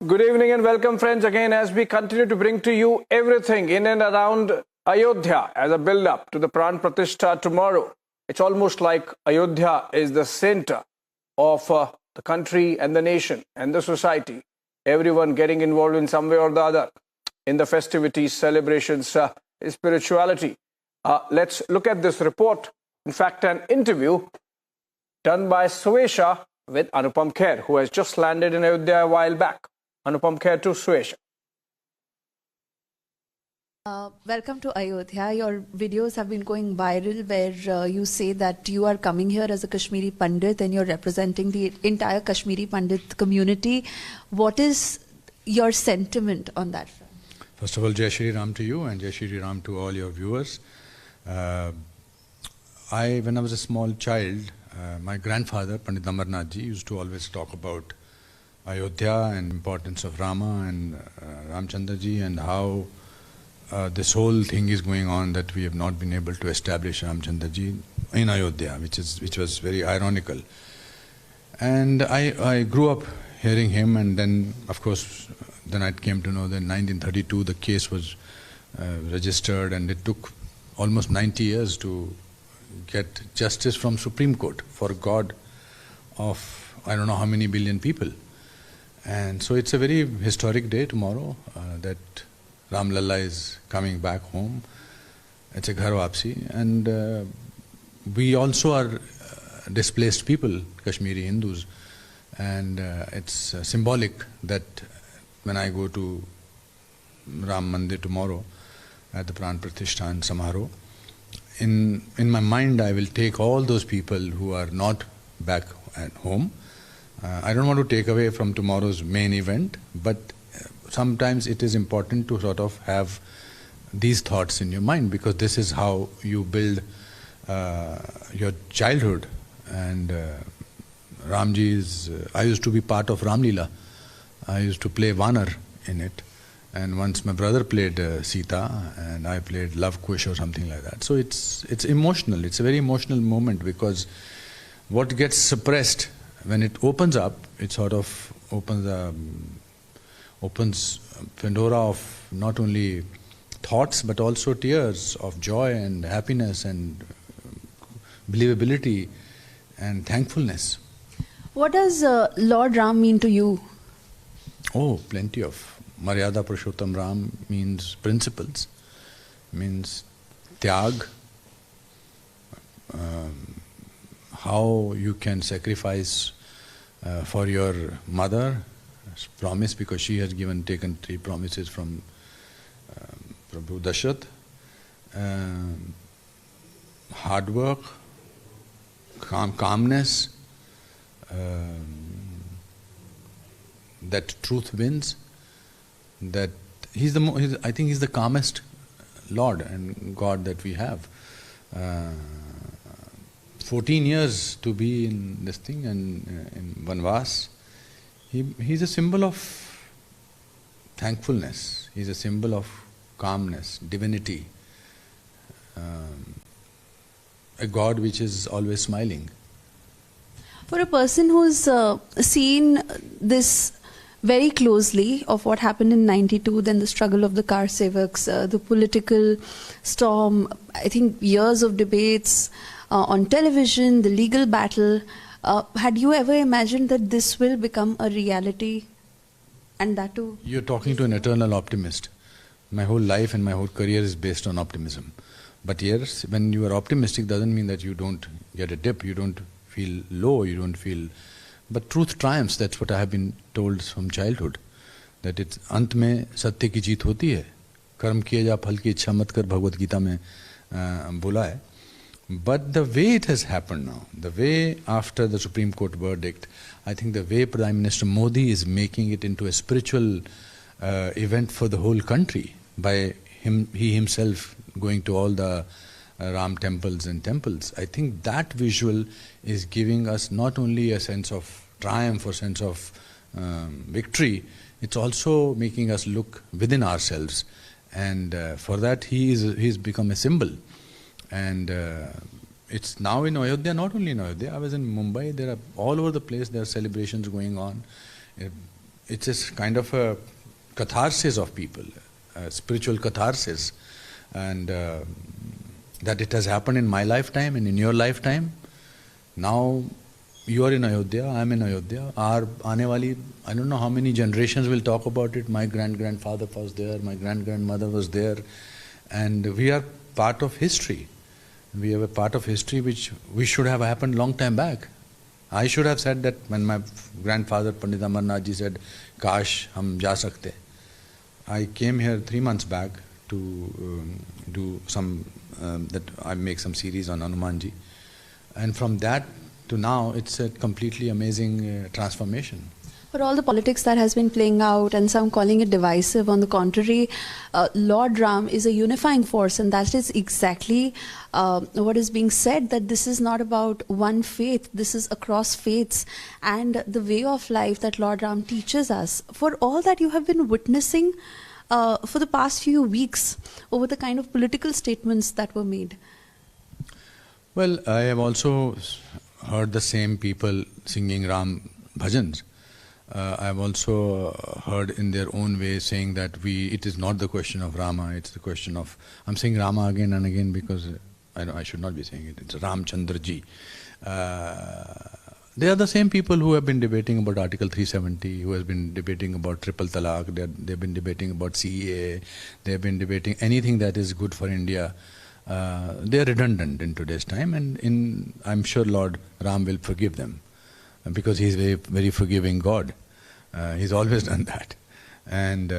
Good evening and welcome, friends, again as we continue to bring to you everything in and around Ayodhya as a build-up to the Pran Pratishtha tomorrow. It's almost like Ayodhya is the center of the country and the nation and the society. Everyone getting involved in some way or the other in the festivities, celebrations, spirituality. Let's look at this report. In fact, an interview done by Swesha with Anupam Kher, who has just landed in Ayodhya a while back. Anupam Kher to Swesha. Welcome to Ayodhya. Your videos have been going viral where you say that you are coming here as a Kashmiri Pandit and you're representing the entire Kashmiri Pandit community. What is your sentiment on that front? First of all, Jai Shri Ram to you and Jai Shri Ram to all your viewers. When I was a small child, my grandfather, Pandit Amarnath ji, used to always talk about Ayodhya and importance of Rama and Ramchandra ji and how this whole thing is going on that we have not been able to establish Ramchandra ji in Ayodhya, which was very ironical. And I grew up hearing him, and then of course then I came to know that in 1932 the case was registered, and it took almost 90 years to get justice from Supreme Court for a God of I don't know how many billion people. And so it's a very historic day tomorrow that Ram Lalla is coming back home. It's a Ghar Wapsi. And we also are displaced people, Kashmiri Hindus. And it's symbolic that when I go to Ram Mandir tomorrow at the Pran Pratishtha and Samaro, in my mind I will take all those people who are not back at home. I don't want to take away from tomorrow's main event, but sometimes it is important to sort of have these thoughts in your mind, because this is how you build your childhood. And Ramji is, I used to be part of Ram Leela. I used to play Vanar in it. And once my brother played Sita and I played Love Kush or something like that. So it's emotional. It's a very emotional moment, because what gets suppressed, when it opens up, it sort of opens Pandora of not only thoughts but also tears of joy and happiness and believability and thankfulness. What does Lord Ram mean to you? Oh, plenty of. Maryada Purushottam Ram means principles, means tyag, how you can sacrifice for your mother, promise, because she has taken 3 promises from Prabhu Dashrath, hard work, calmness, that truth wins, that I think he's the calmest Lord and God that we have. 14 years to be in this thing and in Vanvas, he's a symbol of thankfulness, he's a symbol of calmness, divinity, a God which is always smiling. For a person who's seen this very closely of what happened in '92, then the struggle of the Kar Sevaks, the political storm, I think years of debates on television, the legal battle, had you ever imagined that this will become a reality, and that too? You're talking to an eternal optimist. My whole life and my whole career is based on optimism. But yes, when you are optimistic doesn't mean that you don't get a dip, you don't feel low, you don't feel... But truth triumphs, that's what I have been told from childhood. That it's ant mein satya ki jeet hoti hai. Karm kiya ja phal ki ichha mat kar, Bhagavad Gita mein bola hai. But the way it has happened now, the way after the Supreme Court verdict, I think the way Prime Minister Modi is making it into a spiritual event for the whole country, by he himself going to all the Ram temples and temples. I think that visual is giving us not only a sense of triumph or sense of victory, it's also making us look within ourselves. And for that he's become a symbol. And it's now in Ayodhya, not only in Ayodhya. I was in Mumbai, there are all over the place, there are celebrations going on. it's a kind of a catharsis of people, a spiritual catharsis, and that it has happened in my lifetime and in your lifetime. Now you are in Ayodhya, I am in Ayodhya. Our aane wali, I don't know how many generations will talk about it. My grandfather was there, my grandmother was there, and we are part of history. We have a part of history which should have happened long time back. I should have said that when my grandfather Pandit Amarnath ji said, "Kash hum ja sakte." I came here 3 months back to do some that I make some series on Hanuman ji, and from that to now, it's a completely amazing transformation. For all the politics that has been playing out and some calling it divisive, on the contrary, Lord Ram is a unifying force, and that is exactly what is being said, that this is not about one faith, this is across faiths and the way of life that Lord Ram teaches us. For all that you have been witnessing for the past few weeks over the kind of political statements that were made. Well, I have also heard the same people singing Ram bhajans. I have also heard in their own way saying that it is not the question of Rama, it's the question of, I'm saying Rama again and again because I should not be saying it, it's Ram Chandra ji. They are the same people who have been debating about Article 370, who has been debating about triple talaq, they've been debating about CEA, they have been debating anything that is good for India. They are redundant in today's time, and I'm sure Lord Ram will forgive them because He is a very forgiving God. He's always done that, and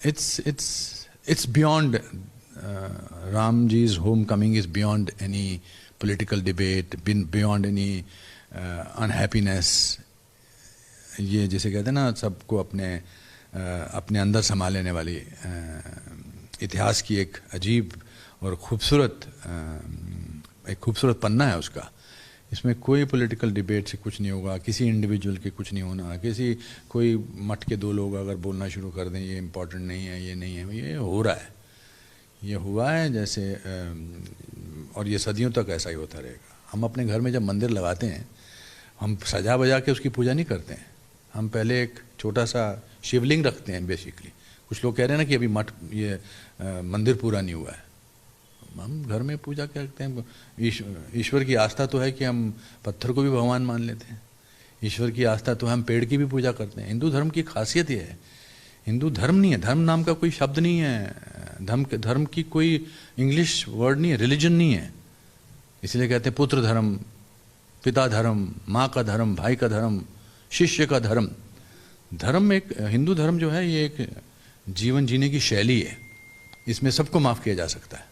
it's beyond Ramji's homecoming is beyond any political debate, beyond any unhappiness. ये जैसे कहते हैं ना, सबको अपने अंदर समा लेने वाली इतिहास की एक अजीब और खूबसूरत पन्ना है उसका. इसमें कोई पॉलिटिकल डिबेट से कुछ नहीं होगा, किसी इंडिविजुअल के कुछ नहीं होना, कोई मठ के 2 लोग अगर बोलना शुरू कर दें ये इम्पोर्टेंट नहीं है, ये नहीं है, ये हो रहा है, ये हुआ है जैसे, और ये सदियों तक ऐसा ही होता रहेगा. हम अपने घर में जब मंदिर लगाते हैं, हम सजा बजा के उसकी पूजा नहीं करते हैं. हम पहले एक छोटा सा शिवलिंग रखते हैं बेसिकली. कुछ लोग कह रहे हैं ना कि अभी मठ ये मंदिर पूरा नहीं हुआ है. हम घर में पूजा करते हैं. ईश्वर की आस्था तो है कि हम पत्थर को भी भगवान मान लेते हैं. ईश्वर की आस्था तो है हम पेड़ की भी पूजा करते हैं. हिंदू धर्म की खासियत ये है, हिंदू धर्म नहीं है, धर्म नाम का कोई शब्द नहीं है, धर्म की कोई इंग्लिश वर्ड नहीं है, रिलीजन नहीं है. इसलिए कहते हैं पुत्र धर्म, पिता धर्म, माँ का धर्म, भाई का धर्म, शिष्य का धर्म. धर्म एक हिंदू धर्म जो है ये एक जीवन जीने की शैली है. इसमें सबको माफ किया जा सकता है.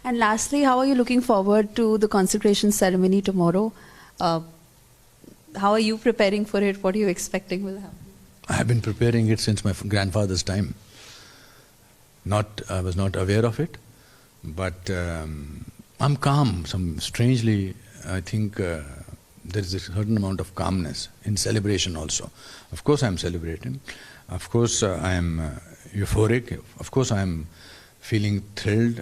And lastly, how are you looking forward to the consecration ceremony tomorrow? How are you preparing for it? What are you expecting will happen? I have been preparing it since my grandfather's time. I was not aware of it, but I'm calm. Strangely, I think there is a certain amount of calmness in celebration also. Of course, I am celebrating. Of course, I am euphoric. Of course, I am feeling thrilled.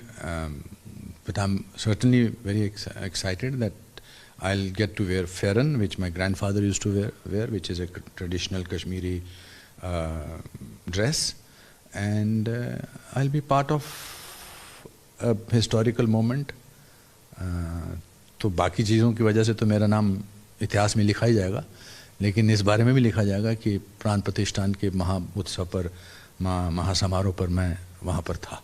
But I'm certainly very excited that I'll get to wear Ferran, which my grandfather used to wear, which is a traditional Kashmiri dress, and I'll be part of a historical moment. तो बाकी चीज़ों की वजह से तो मेरा नाम इतिहास में लिखा ही जाएगा, लेकिन इस बारे में भी लिखा जाएगा कि प्राण प्रतिष्ठान के महा उत्सव पर महासमारोह पर मैं वहाँ पर था.